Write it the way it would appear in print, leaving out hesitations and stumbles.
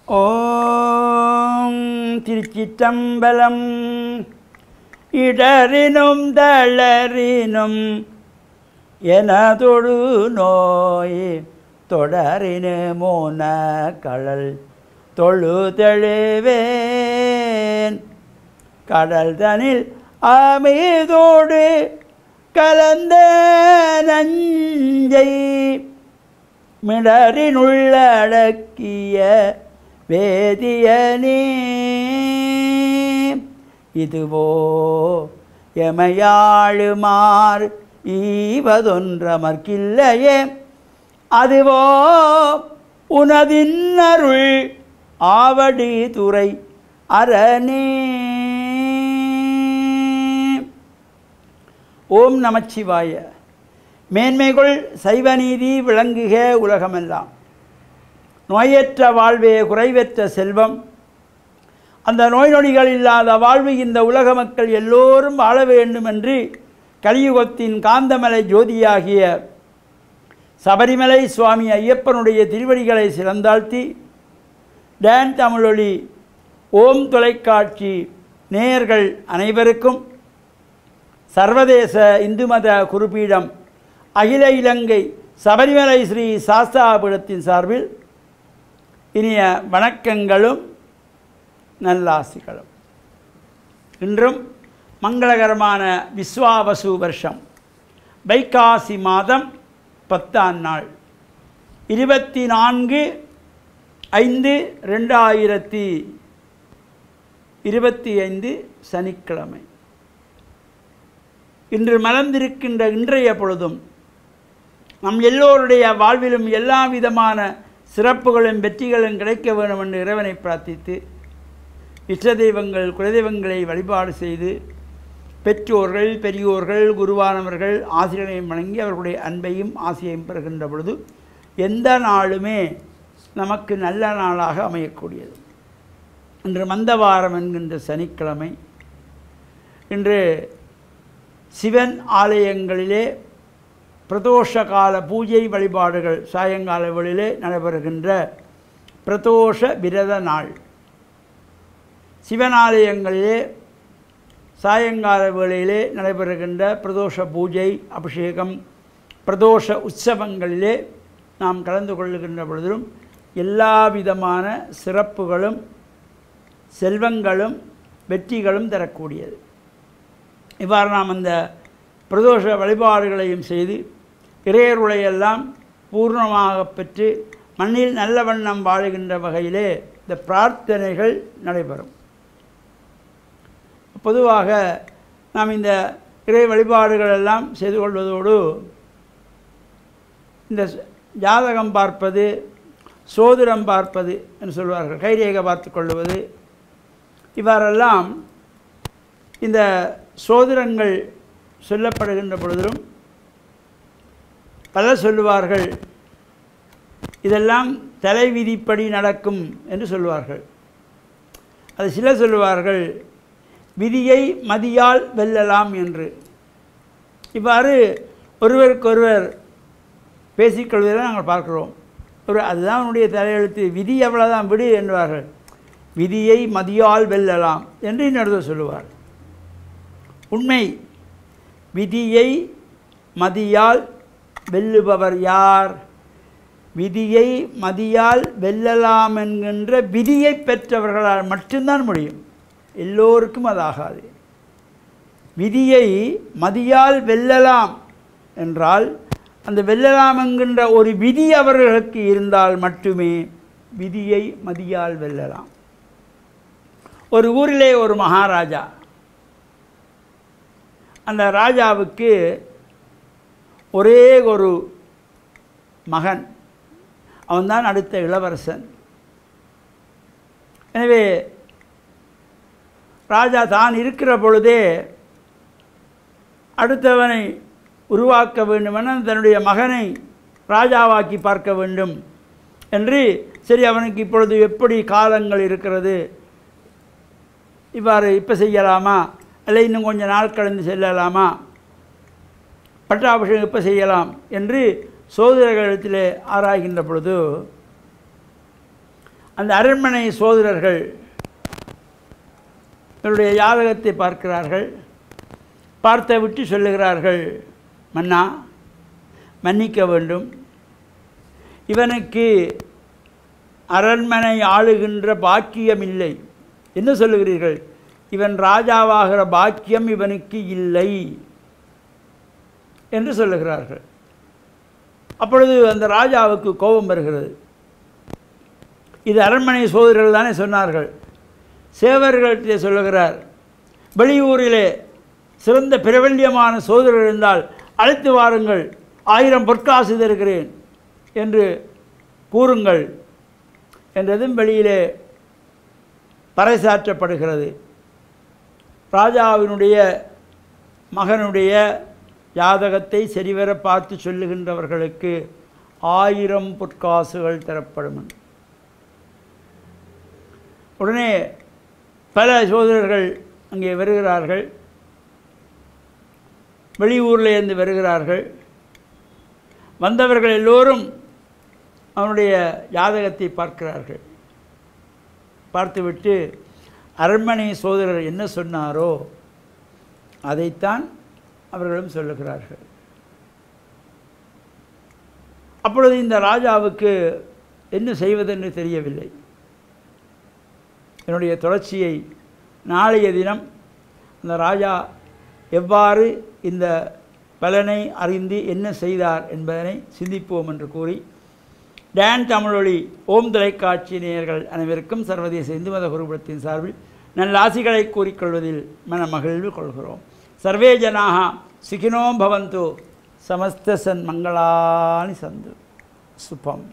ஓம் திருச்சிற்றம்பலம். இடறினும் தளரினும் எனதொடு நோய் தொடரினு மோன கடல் தொழுதெழுவேன். கடல் தனில் அமிதோடு கலந்த நஞ்சை மிடறினுள்ளடக்கிய வேதியனே. இதுவோ எமையாளுமார் ஈவதொன்றமர்க்கில்லையே, அதுவோ உனதின் அருள் ஆவடி துறை அரணே. ஓம் நமச்சிவாய. மேன்மைகள் சைவநீதி விளங்குக உலகமெல்லாம். நோயற்ற வாழ்வே குறைவற்ற செல்வம். அந்த நோய் நொடிகள் இல்லாத வாழ்வு இந்த உலக மக்கள் எல்லோரும் வாழ வேண்டும் என்று கலியுகத்தின் காந்தமலை ஜோதியாகிய சபரிமலை சுவாமி ஐயப்பனுடைய திருவடிகளை சிறந்தாழ்த்தி டான் தமிழொலி ஓம் தொலைக்காட்சி நேயர்கள் அனைவருக்கும் சர்வதேச இந்து மத குருபீடம் அகில இலங்கை சபரிமலை ஸ்ரீ சாஸ்தாபீடத்தின் சார்பில் இனிய வணக்கங்களும் நல்லாசிகளும். இன்றும் மங்களகரமான விஸ்வாவசு வருஷம் வைகாசி மாதம் 10ஆம் நாள் 24/5/2025 சனிக்கிழமை. இன்று மலர்ந்திருக்கின்ற இன்றைய பொழுதும் நம் எல்லோருடைய வாழ்விலும் எல்லா விதமான சிறப்புகளும் வெற்றிகளும் கிடைக்க வேண்டும் என்று இறைவனை பிரார்த்தித்து இஷ்ட தெய்வங்கள் குலதெய்வங்களை வழிபாடு செய்து பெற்றோர்கள் பெரியோர்கள் குருவானவர்கள் ஆசிரியரையும் வணங்கி அவர்களுடைய அன்பையும் ஆசையையும் பெறுகின்ற பொழுது எந்த நாளுமே நமக்கு நல்ல நாளாக அமையக்கூடியது. இன்று மந்தவாரம் என்கின்ற சனிக்கிழமை. இன்று சிவன் ஆலயங்களிலே பிரதோஷ கால பூஜை வழிபாடுகள் சாயங்கால வேளையிலே நடைபெறுகின்ற பிரதோஷ விரத நாள். சிவனாலயங்களிலே சாயங்கால வேளையிலே நடைபெறுகின்ற பிரதோஷ பூஜை அபிஷேகம் பிரதோஷ உற்சவங்களிலே நாம் கலந்து கொள்ளுகின்ற பொழுதும் எல்லா விதமான சிறப்புகளும் செல்வங்களும் வெற்றிகளும் தரக்கூடியது. இவ்வாறு நாம் அந்த பிரதோஷ வழிபாடுகளையும் செய்து இறையருளையெல்லாம் பூர்ணமாக பெற்று மண்ணில் நல்ல வண்ணம் வாழுகின்ற வகையிலே இந்த பிரார்த்தனைகள் நடைபெறும். பொதுவாக நாம் இந்த இறை வழிபாடுகளெல்லாம் செய்து கொள்வதோடு இந்த ஜாதகம் பார்ப்பது சோதிடம் பார்ப்பது என்று சொல்வார்கள், கைரேகை பார்த்து கொள்வது, இவ்வாறெல்லாம் இந்த சோதிடங்கள் சொல்லப்படுகின்ற பொழுதும் பலர் சொல்லுவார்கள் இதெல்லாம் தலைவிதிப்படி நடக்கும் என்று சொல்லுவார்கள். அது சிலர் சொல்லுவார்கள் விதியை மதியால் வெல்லலாம் என்று. இவ்வாறு ஒருவருக்கொருவர் பேசிக்கொள்வதை நாங்கள் பார்க்கிறோம். அதுதான் அவனுடைய தலையெழுத்து, விதி எவ்வளோதான் விடு என்பார்கள். விதியை மதியால் வெல்லலாம் என்று இன்னொருத்தர் சொல்லுவார். உண்மை, விதியை மதியால் வெல்லுபவர் யார்? விதியை மதியால் வெல்லலாம் என்கின்ற விதியை பெற்றவர்களால் மட்டும்தான் முடியும். எல்லோருக்கும் அது ஆகாது. விதியை மதியால் வெல்லலாம் என்றால் அந்த வெல்லலாம் என்கின்ற ஒரு விதி அவர்களுக்கு இருந்தால் மட்டுமே விதியை மதியால் வெல்லலாம். ஒரு ஊரிலே ஒரு மகாராஜா. அந்த ராஜாவுக்கு ஒரே ஒரு மகன், அவன்தான் அடுத்த இளவரசன். எனவே ராஜா தான் இருக்கிற பொழுதே அடுத்தவனை உருவாக்க வேண்டுமென தன்னுடைய மகனை ராஜாவாக்கி பார்க்க வேண்டும் என்று, சரி அவனுக்கு இப்பொழுது எப்படி காலங்கள் இருக்கிறது, இவ்வாறு இப்போ செய்யலாமா இல்லை இன்னும் கொஞ்சம் நாள் கடந்து செல்லலாமா, பட்டாபிஷேகம் இப்போ செய்யலாம் என்று சோதரர்களிடத்திலே ஆராய்கின்ற பொழுது அந்த அரண்மனை சோதரர்கள் இவருடைய ஜாதகத்தை பார்க்கிறார்கள். பார்த்து விட்டு சொல்லுகிறார்கள், மன்னா மன்னிக்க வேண்டும், இவனுக்கு அரண்மனை ஆளுகின்ற பாக்கியம் இல்லை. என்ன சொல்லுகிறீர்கள்? இவன் ராஜாவாகிற பாக்கியம் இவனுக்கு இல்லை என்று சொல்லுகிறார்கள். அப்பொழுது அந்த ராஜாவுக்கு கோபம் வருகிறது. இது அரண்மனை சோதரர்கள் தானே சொன்னார்கள். சேவர்கள்ட்டே சொல்லுகிறார், வெளியூரிலே சிறந்த பிரபல்யமான சோதரர் இருந்தால் அழைத்து வாருங்கள், 1000 பொற்காசு தருகிறேன் என்று கூறுங்கள் என்றதும் வெளியிலே பறைசாற்றப்படுகிறது. ராஜாவினுடைய மகனுடைய ஜாதகத்தை சரிவர பார்த்து சொல்லுகின்றவர்களுக்கு 1000 பொற்காசுகள் தரப்படும். உடனே பல சோதரர்கள் அங்கே வருகிறார்கள், வெளியூரிலிருந்து வருகிறார்கள். வந்தவர்கள் எல்லோரும் அவனுடைய ஜாதகத்தை பார்க்கிறார்கள். பார்த்துவிட்டு அரண்மனை சோதரர் என்ன சொன்னாரோ அதைத்தான் அவர்களும் சொல்லுகிறார்கள். அப்பொழுது இந்த ராஜாவுக்கு என்ன செய்வதென்று தெரியவில்லை. என்னுடைய தொடர்ச்சியை நாளைய தினம் அந்த ராஜா எவ்வாறு இந்த பலனை அறிந்து என்ன செய்தார் என்பதனை சிந்திப்போம் என்று கூறி, டான் தமிழொலி ஓம் தொலைக்காட்சி நேயர்கள் அனைவருக்கும் சர்வதேச இந்து மத குருபுரத்தின் சார்பில் நல்லாசிகளை கூறிக்கொள்வதில் மனமகிழ்வு கொள்கிறோம். சர்வே ஜனாக சுகினோ பவந்து, சமஸ்த சன் மங்களானி சந்து சுபம்.